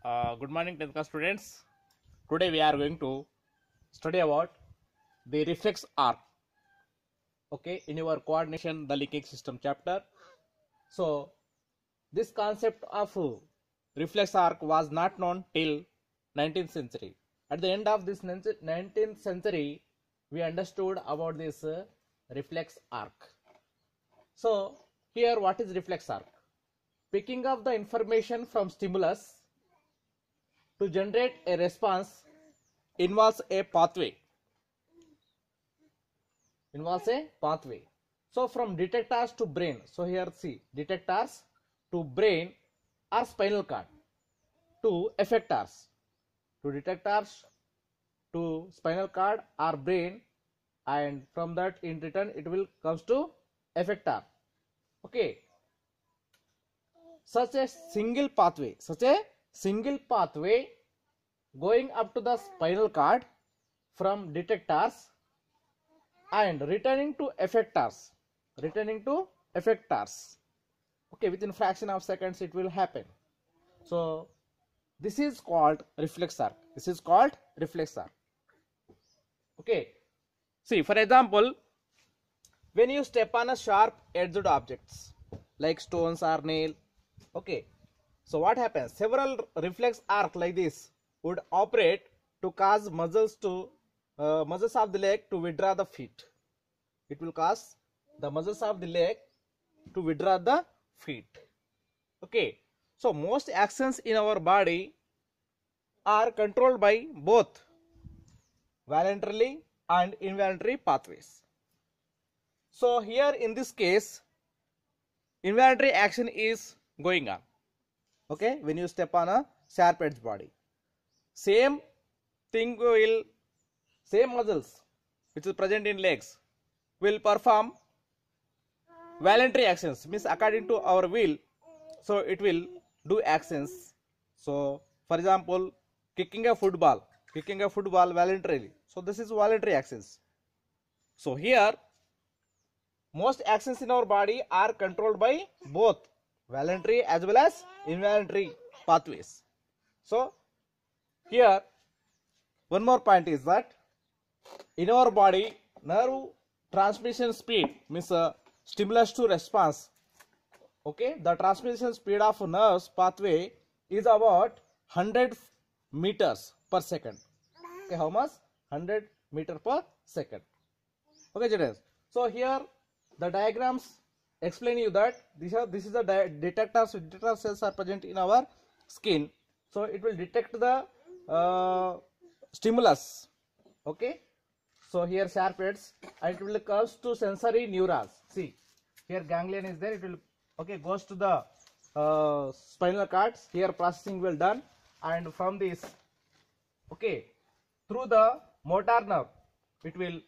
Good morning, 10th class students. Today we are going to study about the reflex arc. Okay, in your coordination, the linking system chapter. So, this concept of reflex arc was not known till 19th century. At the end of this 19th century, we understood about this reflex arc. So, here what is reflex arc? Picking up the information from stimulus to generate a response involves a pathway. So from detectors to brain. So here see, detectors to brain or spinal cord to effectors. To detectors to spinal cord or brain, and from that in return it will comes to effector. Okay. Such a single pathway going up to the spinal cord from detectors and returning to effectors. Okay, within fraction of seconds it will happen. So this is called reflex arc. Okay, see, for example, when you step on a sharp edged objects like stones or nail, okay, so what happens? Several reflex arc like this would operate to cause muscles of the leg to withdraw the feet. It will cause the muscles of the leg to withdraw the feet. Okay, so most actions in our body are controlled by both voluntary and involuntary pathways. So here in this case, involuntary action is going on. Okay, when you step on a sharp edge body, same muscles which is present in legs will perform voluntary actions, means according to our will. So it will do actions. So for example, kicking a football voluntarily. So this is voluntary actions. So here most actions in our body are controlled by both voluntary as well as involuntary pathways. So here one more point is that in our body, nerve transmission speed, means stimulus to response. Okay, the transmission speed of nerves pathway is about 100 meters per second. Okay, how much? 100 meter per second. Okay, students. So here the diagrams explain you that this is the detectors. Detector cells are present in our skin. So it will detect the stimulus. Okay. So here sharp edge, and it will comes to sensory neurons. See, here ganglion is there. It will goes to the spinal cords. Here processing will done, and from this through the motor nerve it will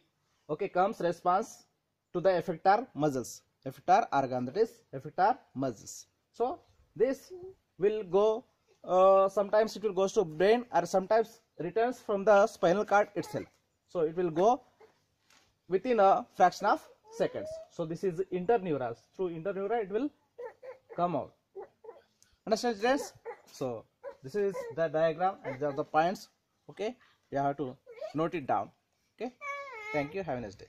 comes response to the effector muscles, effector organ, that is effector muscles. So this will go sometimes it will goes to brain, or sometimes returns from the spinal cord itself. So it will go within a fraction of seconds. So this is interneurals. Through interneural it will come out. Understand, students? So this is the diagram and these are the points. Okay, you have to note it down. Okay, thank you. Have a nice day.